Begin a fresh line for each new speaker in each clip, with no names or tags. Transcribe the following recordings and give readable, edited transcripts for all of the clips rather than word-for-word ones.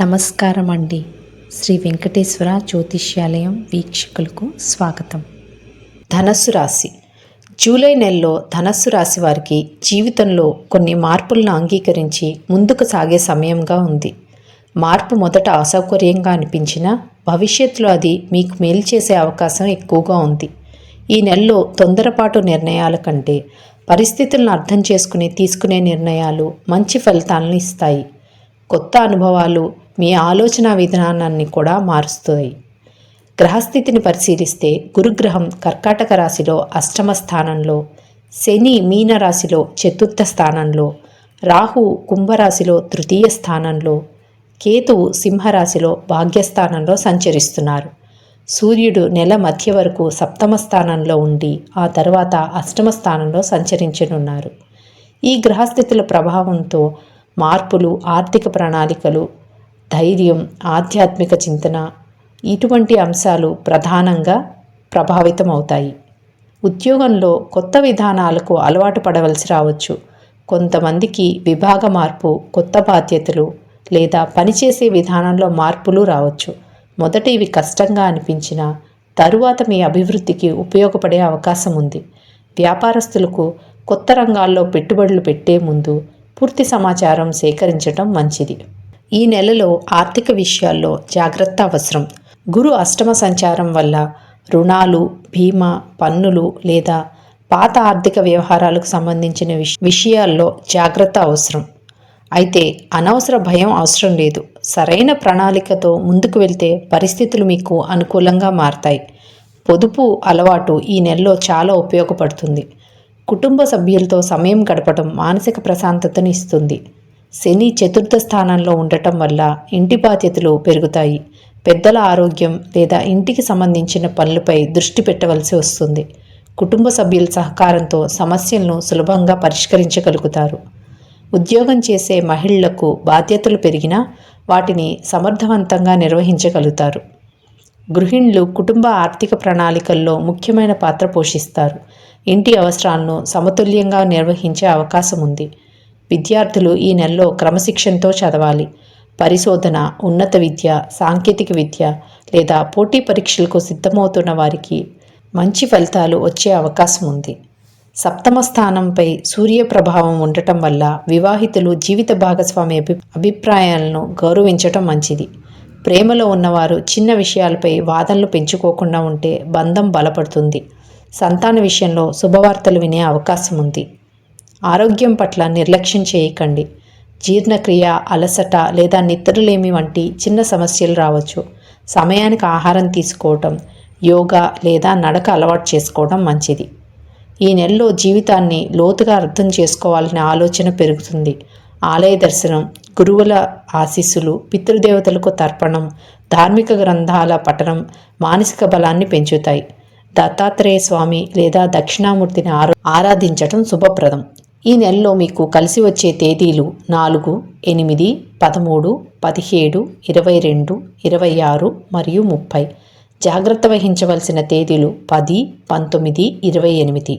నమస్కారం అండి. శ్రీ వెంకటేశ్వర జ్యోతిష్యాలయం వీక్షకులకు స్వాగతం. ధనస్సు రాశి. జూలై నెలలో ధనస్సు రాశి వారికి జీవితంలో కొన్ని మార్పులను అంగీకరించి ముందుకు సాగే సమయంగా ఉంది. మార్పు మొదట అసౌకర్యంగా అనిపించినా భవిష్యత్తులో అది మీకు మేలు చేసే అవకాశం ఎక్కువగా ఉంది. ఈ నెలలో తొందరపాటు నిర్ణయాల కంటే పరిస్థితులను అర్థం చేసుకుని తీసుకునే నిర్ణయాలు మంచి ఫలితాలను ఇస్తాయి. కొత్త అనుభవాలు మీ ఆలోచన విధానాన్ని కూడా మారుస్తాయి. గ్రహస్థితిని పరిశీలిస్తే గురుగ్రహం కర్కాటక రాశిలో అష్టమ స్థానంలో, శని మీన రాశిలో చతుర్థ స్థానంలో, రాహు కుంభరాశిలో తృతీయ స్థానంలో, కేతువు సింహరాశిలో భాగ్యస్థానంలో సంచరిస్తున్నారు. సూర్యుడు నెల మధ్య వరకు సప్తమ స్థానంలో ఉండి ఆ తర్వాత అష్టమ స్థానంలో సంచరించనున్నారు. ఈ గ్రహస్థితుల ప్రభావంతో మార్పులు, ఆర్థిక ప్రణాళికలు, ధైర్యం, ఆధ్యాత్మిక చింతన ఇటువంటి అంశాలు ప్రధానంగా ప్రభావితమవుతాయి. ఉద్యోగంలో కొత్త విధానాలకు అలవాటు పడవలసి రావచ్చు. కొంతమందికి విభాగ మార్పు, కొత్త బాధ్యతలు లేదా పనిచేసే విధానంలో మార్పులు రావచ్చు. మొదట ఇవి కష్టంగా అనిపించినా తరువాత మీ అభివృద్ధికి ఉపయోగపడే అవకాశం ఉంది. వ్యాపారస్తులకు కొత్త రంగాల్లో పెట్టుబడులు పెట్టే ముందు పూర్తి సమాచారం సేకరించడం మంచిది. ఈ నెలలో ఆర్థిక విషయాల్లో జాగ్రత్త అవసరం. గురు అష్టమ సంచారం వల్ల రుణాలు, బీమా, పన్నులు లేదా పాత ఆర్థిక వ్యవహారాలకు సంబంధించిన విషయాల్లో జాగ్రత్త అవసరం. అయితే అనవసర భయం అవసరం లేదు. సరైన ప్రణాళికతో ముందుకు వెళ్తే పరిస్థితులు మీకు అనుకూలంగా మారతాయి. పొదుపు అలవాటు ఈ నెలలో చాలా ఉపయోగపడుతుంది. కుటుంబ సభ్యులతో సమయం గడపడం మానసిక ప్రశాంతతను ఇస్తుంది. శని చతుర్థ స్థానంలో ఉండటం వల్ల ఇంటి బాధ్యతలు పెరుగుతాయి. పెద్దల ఆరోగ్యం లేదా ఇంటికి సంబంధించిన పనులపై దృష్టి పెట్టవలసి వస్తుంది. కుటుంబ సభ్యుల సహకారంతో సమస్యలను సులభంగా పరిష్కరించగలుగుతారు. ఉద్యోగం చేసే మహిళలకు బాధ్యతలు పెరిగినా వాటిని సమర్థవంతంగా నిర్వహించగలుగుతారు. గృహిణులు కుటుంబ ఆర్థిక ప్రణాళికల్లో ముఖ్యమైన పాత్ర పోషిస్తారు. ఇంటి అవసరాలను సమతుల్యంగా నిర్వహించే అవకాశం ఉంది. విద్యార్థులు ఈ నెలలో క్రమశిక్షణతో చదవాలి. పరిశోధన, ఉన్నత విద్య, సాంకేతిక విద్య లేదా పోటీ పరీక్షలకు సిద్ధమవుతున్న వారికి మంచి ఫలితాలు వచ్చే అవకాశం ఉంది. సప్తమ స్థానంపై సూర్య ప్రభావం ఉండటం వల్ల వివాహితులు జీవిత భాగస్వామి అభిప్రాయాలను గౌరవించటం మంచిది. ప్రేమలో ఉన్నవారు చిన్న విషయాలపై వాదనలు పెంచుకోకుండా ఉంటే బంధం బలపడుతుంది. సంతాన విషయంలో శుభవార్తలు వినే అవకాశం ఉంది. ఆరోగ్యం పట్ల నిర్లక్ష్యం చేయకండి. జీర్ణక్రియ, అలసట లేదా నిద్రలేమి వంటి చిన్న సమస్యలు రావచ్చు. సమయానికి ఆహారం తీసుకోవటం, యోగా లేదా నడక అలవాటు చేసుకోవడం మంచిది. ఈ నెలలో జీవితాన్ని లోతుగా అర్థం చేసుకోవాలనే ఆలోచన పెరుగుతుంది. ఆలయ దర్శనం, గురువుల ఆశీస్సులు, పితృదేవతలకు తర్పణం, ధార్మిక గ్రంథాల పఠనం మానసిక బలాన్ని పెంచుతాయి. దత్తాత్రేయ స్వామి లేదా దక్షిణామూర్తిని ఆరాధించటం శుభప్రదం. ఈ నెలలో మీకు కలిసి వచ్చే తేదీలు 4, 8, 13, 17, 22, 26 మరియు 30. జాగ్రత్త వహించవలసిన తేదీలు 10, 19, 28.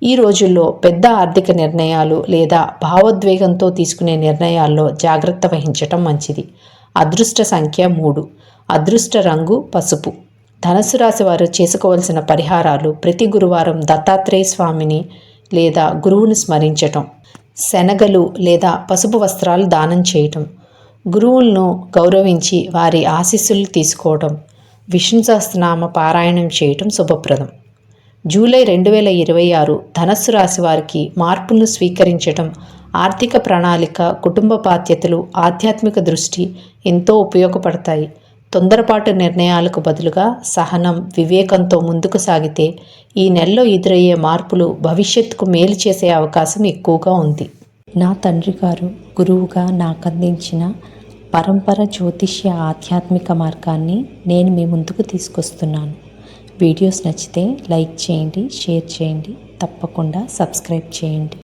ఈ రోజుల్లో పెద్ద ఆర్థిక నిర్ణయాలు లేదా భావోద్వేగంతో తీసుకునే నిర్ణయాల్లో జాగ్రత్త వహించటం మంచిది. అదృష్ట సంఖ్య 3. అదృష్ట రంగు పసుపు. ధనస్సు రాశి వారు చేసుకోవలసిన పరిహారాలు: ప్రతి గురువారం దత్తాత్రేయ స్వామిని లేదా గురువుని స్మరించటం, శనగలు లేదా పసుపు వస్త్రాలు దానం చేయటం, గురువులను గౌరవించి వారి ఆశీస్సులు తీసుకోవడం, విష్ణు సహస్రనామ పారాయణం చేయటం శుభప్రదం. జూలై 2026 ధనస్సు రాశి వారికి మార్పులను స్వీకరించటం, ఆర్థిక ప్రణాళిక, కుటుంబ బాధ్యతలు, ఆధ్యాత్మిక దృష్టి ఎంతో ఉపయోగపడతాయి. తొందరపాటు నిర్ణయాలకు బదులుగా సహనం, వివేకంతో ముందుకు సాగితే ఈ నెలలో ఎదురయ్యే మార్పులు భవిష్యత్తుకు మేలు చేసే అవకాశం ఎక్కువగా ఉంది. నా తండ్రి గారు గురువుగా నాకు అందించిన పరంపర జ్యోతిష్య ఆధ్యాత్మిక మార్గాన్ని నేను మీ ముందుకు తీసుకొస్తున్నాను. వీడియోస్ నచ్చితే లైక్ చేయండి, షేర్ చేయండి, తప్పకుండా సబ్స్క్రైబ్ చేయండి.